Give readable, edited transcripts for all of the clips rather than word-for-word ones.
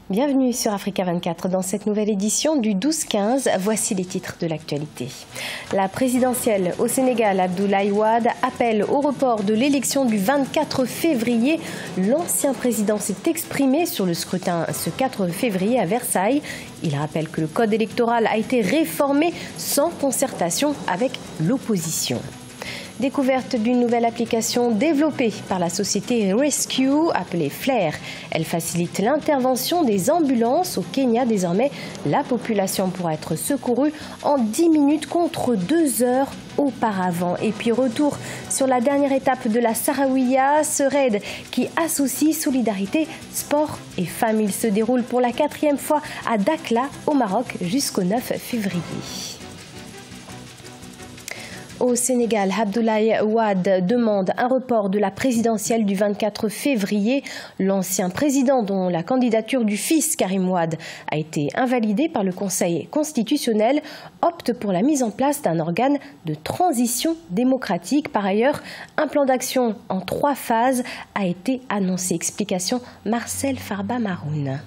Bienvenue sur Africa 24 dans cette nouvelle édition du 12-15. Voici les titres de l'actualité. La présidentielle au Sénégal, Abdoulaye Wade, appelle au report de l'élection du 24 février. L'ancien président s'est exprimé sur le scrutin ce 4 février à Versailles. Il rappelle que le code électoral a été réformé sans concertation avec l'opposition. Découverte d'une nouvelle application développée par la société Rescue, appelée Flair. Elle facilite l'intervention des ambulances au Kenya. Désormais, la population pourra être secourue en 10 minutes contre 2 heures auparavant. Et puis retour sur la dernière étape de la Sahraouia, ce raid qui associe solidarité, sport et femmes. Il se déroule pour la 4e fois à Dakhla, au Maroc, jusqu'au 9 février. Au Sénégal, Abdoulaye Wade demande un report de la présidentielle du 24 février. L'ancien président, dont la candidature du fils Karim Wade a été invalidée par le Conseil constitutionnel, opte pour la mise en place d'un organe de transition démocratique. Par ailleurs, un plan d'action en 3 phases a été annoncé. Explication Marcel Farba-Maroun.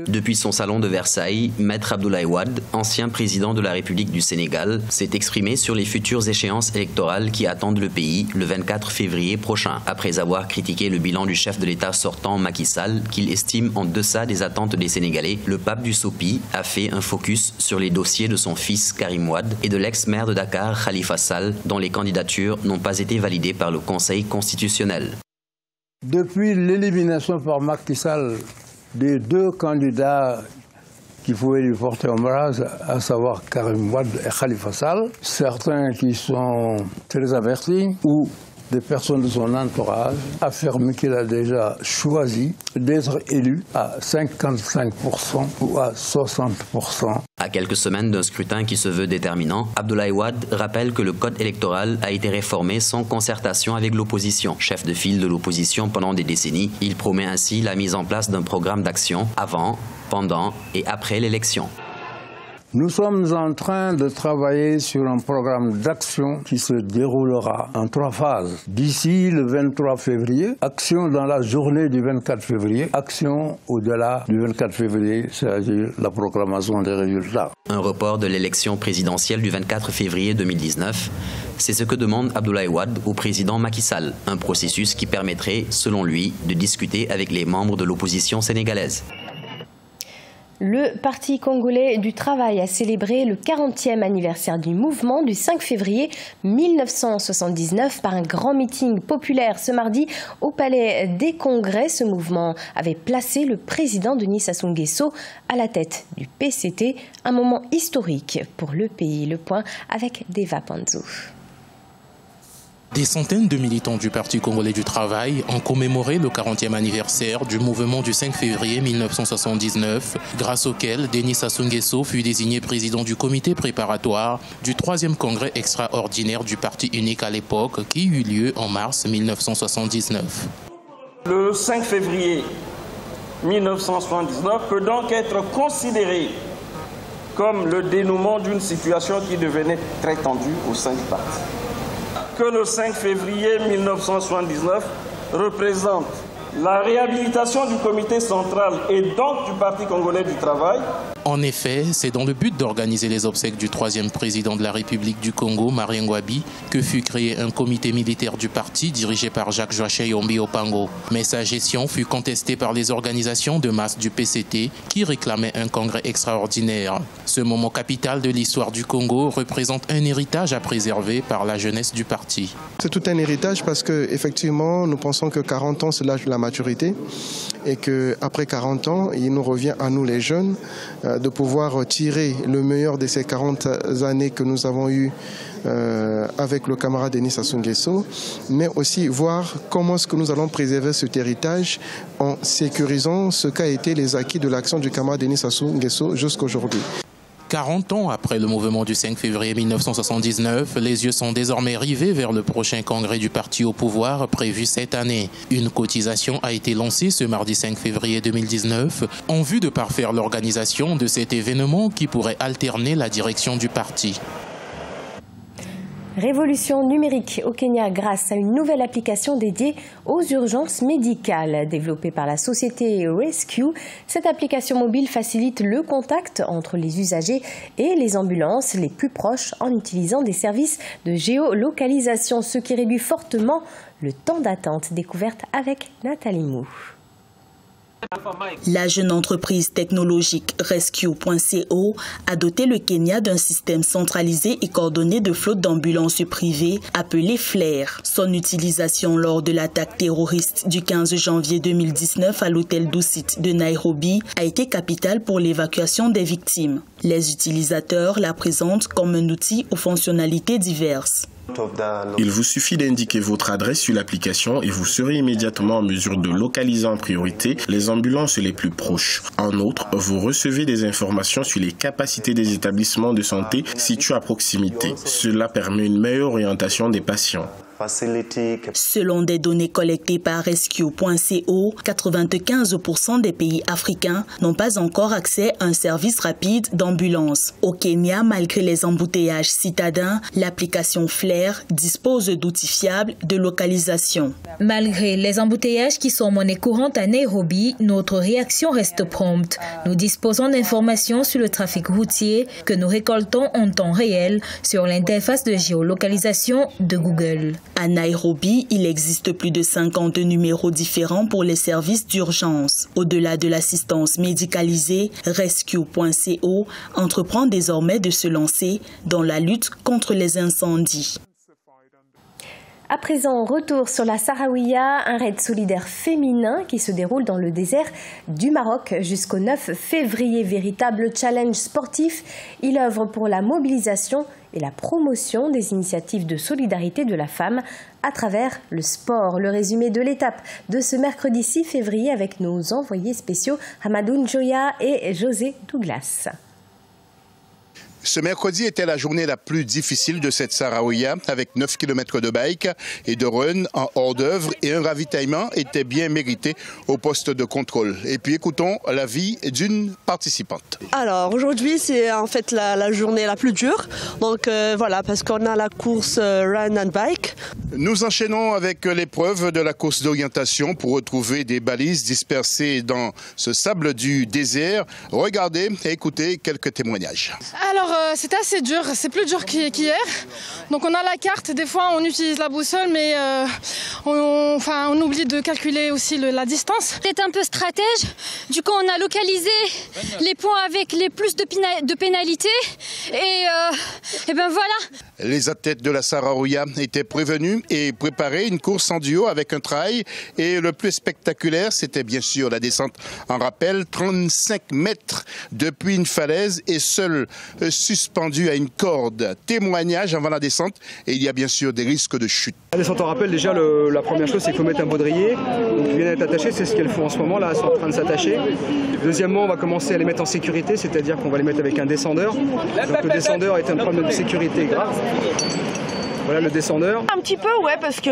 Depuis son salon de Versailles, Maître Abdoulaye Wade, ancien président de la République du Sénégal, s'est exprimé sur les futures échéances électorales qui attendent le pays le 24 février prochain, après avoir critiqué le bilan du chef de l'État sortant Macky Sall, qu'il estime en deçà des attentes des Sénégalais. Le pape du Sopi a fait un focus sur les dossiers de son fils Karim Wade et de l'ex-maire de Dakar Khalifa Sall, dont les candidatures n'ont pas été validées par le Conseil constitutionnel. Depuis l'élimination par Macky Sall des 2 candidats qui pouvaient lui porter ombrage, à savoir Karim Wade et Khalifa Sall, certains qui sont très avertis ou des personnes de son entourage affirment qu'il a déjà choisi d'être élu à 55% ou à 60%. À quelques semaines d'un scrutin qui se veut déterminant, Abdoulaye Wade rappelle que le code électoral a été réformé sans concertation avec l'opposition. Chef de file de l'opposition pendant des décennies, il promet ainsi la mise en place d'un programme d'action avant, pendant et après l'élection. Nous sommes en train de travailler sur un programme d'action qui se déroulera en 3 phases. D'ici le 23 février, action dans la journée du 24 février, action au-delà du 24 février, c'est-à-dire la proclamation des résultats. Un report de l'élection présidentielle du 24 février 2019, c'est ce que demande Abdoulaye Wade au président Macky Sall, un processus qui permettrait, selon lui, de discuter avec les membres de l'opposition sénégalaise. Le Parti congolais du travail a célébré le 40e anniversaire du mouvement du 5 février 1979 par un grand meeting populaire ce mardi au Palais des Congrès. Ce mouvement avait placé le président Denis Sassou Nguesso à la tête du PCT, un moment historique pour le pays. Le point avec Deva Panzou. Des centaines de militants du Parti congolais du travail ont commémoré le 40e anniversaire du mouvement du 5 février 1979, grâce auquel Denis Sassou Nguesso fut désigné président du comité préparatoire du 3e congrès extraordinaire du parti unique à l'époque, qui eut lieu en mars 1979. Le 5 février 1979 peut donc être considéré comme le dénouement d'une situation qui devenait très tendue au sein du parti. Que le 5 février 1979 représente la réhabilitation du comité central et donc du Parti congolais du travail. En effet, c'est dans le but d'organiser les obsèques du 3e président de la République du Congo, Marien Ngouabi, que fut créé un comité militaire du parti dirigé par Jacques-Joachim Yombi Opango. Mais sa gestion fut contestée par les organisations de masse du PCT qui réclamaient un congrès extraordinaire. Ce moment capital de l'histoire du Congo représente un héritage à préserver par la jeunesse du parti. C'est tout un héritage parce que effectivement, nous pensons que 40 ans c'est l'âge de la maturité et qu'après 40 ans, il nous revient à nous les jeunes de pouvoir tirer le meilleur de ces 40 années que nous avons eues avec le camarade Denis Sassou Nguesso, mais aussi voir comment est-ce que nous allons préserver cet héritage en sécurisant ce qu'a été les acquis de l'action du camarade Denis Sassou Nguesso jusqu'à aujourd'hui. 40 ans après le mouvement du 5 février 1979, les yeux sont désormais rivés vers le prochain congrès du parti au pouvoir prévu cette année. Une cotisation a été lancée ce mardi 5 février 2019 en vue de parfaire l'organisation de cet événement qui pourrait alterner la direction du parti. Révolution numérique au Kenya grâce à une nouvelle application dédiée aux urgences médicales. Développée par la société Rescue, cette application mobile facilite le contact entre les usagers et les ambulances les plus proches en utilisant des services de géolocalisation, ce qui réduit fortement le temps d'attente. Découverte avec Nathalie Mou. La jeune entreprise technologique Rescue.co a doté le Kenya d'un système centralisé et coordonné de flotte d'ambulances privées appelé FLAIR. Son utilisation lors de l'attaque terroriste du 15 janvier 2019 à l'hôtel Dusit de Nairobi a été capitale pour l'évacuation des victimes. Les utilisateurs la présentent comme un outil aux fonctionnalités diverses. Il vous suffit d'indiquer votre adresse sur l'application et vous serez immédiatement en mesure de localiser en priorité les ambulances les plus proches. En outre, vous recevez des informations sur les capacités des établissements de santé situés à proximité. Cela permet une meilleure orientation des patients. Selon des données collectées par Rescue.co, 95% des pays africains n'ont pas encore accès à un service rapide d'ambulance. Au Kenya, malgré les embouteillages citadins, l'application FLAIR dispose d'outils fiables de localisation. Malgré les embouteillages qui sont monnaie courante à Nairobi, notre réaction reste prompte. Nous disposons d'informations sur le trafic routier que nous récoltons en temps réel sur l'interface de géolocalisation de Google. À Nairobi, il existe plus de 50 numéros différents pour les services d'urgence. Au-delà de l'assistance médicalisée, Rescue.co entreprend désormais de se lancer dans la lutte contre les incendies. À présent, retour sur la Sahraouia, un raid solidaire féminin qui se déroule dans le désert du Maroc jusqu'au 9 février. Véritable challenge sportif, il œuvre pour la mobilisation et la promotion des initiatives de solidarité de la femme à travers le sport. Le résumé de l'étape de ce mercredi 6 février avec nos envoyés spéciaux Hamadoun Joya et José Douglas. Ce mercredi était la journée la plus difficile de cette Sahraouia, avec 9 km de bike et de run en hors d'œuvre, et un ravitaillement était bien mérité au poste de contrôle. Et puis écoutons l'avis d'une participante. Alors aujourd'hui c'est en fait la journée la plus dure, donc voilà, parce qu'on a la course run and bike. Nous enchaînons avec l'épreuve de la course d'orientation pour retrouver des balises dispersées dans ce sable du désert. Regardez et écoutez quelques témoignages. Alors c'est assez dur, c'est plus dur qu'hier. Donc on a la carte, des fois on utilise la boussole, mais on oublie de calculer aussi la distance. C'est un peu stratège, du coup on a localisé les points avec les plus de pénalités et ben voilà. Les athlètes de la Sahraouia étaient prévenus et préparaient une course en duo avec un trail. Et le plus spectaculaire, c'était bien sûr la descente en rappel, 35 mètres depuis une falaise et seul suspendu à une corde. Témoignage avant la descente et il y a bien sûr des risques de chute. La descente en rappel, déjà la première chose c'est qu'il faut mettre un baudrier, donc il vient d'être attaché, c'est ce qu'elles font en ce moment, là elles sont en train de s'attacher. Deuxièmement, on va commencer à les mettre en sécurité, c'est-à-dire qu'on va les mettre avec un descendeur. Donc le descendeur est un problème de sécurité grave. Voilà le descendeur. Un petit peu, ouais, parce que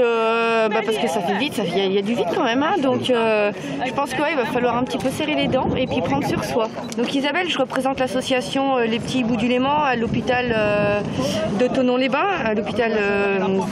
ça fait vite, il y a du vide quand même, hein, donc je pense qu'il va falloir un petit peu serrer les dents et puis prendre sur soi. Donc Isabelle, je représente l'association Les Petits Bouts du Léman à l'hôpital de Thonon-les-Bains, à l'hôpital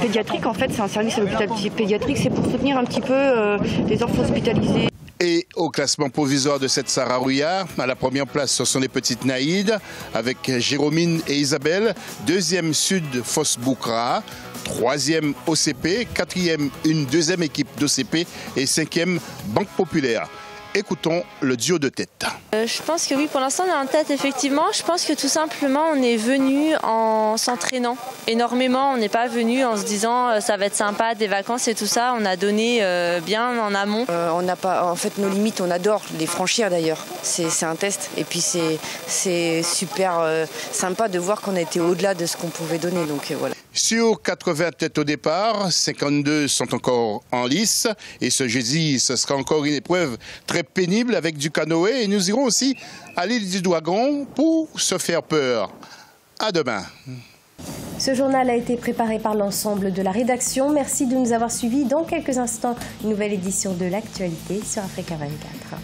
pédiatrique. En fait, c'est un service à l'hôpital pédiatrique, c'est pour soutenir un petit peu les enfants hospitalisés. Et au classement provisoire de cette Sahraouia, à la première place, ce sont les petites Naïd, avec Jérômine et Isabelle. Deuxième, Sud Fos-Boukra. Troisième, OCP. Quatrième, une deuxième équipe d'OCP. Et cinquième, Banque Populaire. Écoutons le duo de tête. Je pense que oui, pour l'instant on est en tête effectivement. Je pense que tout simplement on est venu en s'entraînant énormément. On n'est pas venu en se disant ça va être sympa, des vacances et tout ça. On a donné bien en amont. On n'a pas, en fait nos limites, on adore les franchir d'ailleurs. C'est un test et puis c'est super sympa de voir qu'on a été au-delà de ce qu'on pouvait donner. Donc voilà. Sur 80 têtes au départ, 52 sont encore en lice. Et ce jeudi, ce sera encore une épreuve très pénible avec du canoë. Et nous irons aussi à l'île du Douagon pour se faire peur. À demain. Ce journal a été préparé par l'ensemble de la rédaction. Merci de nous avoir suivis. Dans quelques instants, une nouvelle édition de l'actualité sur Africa 24.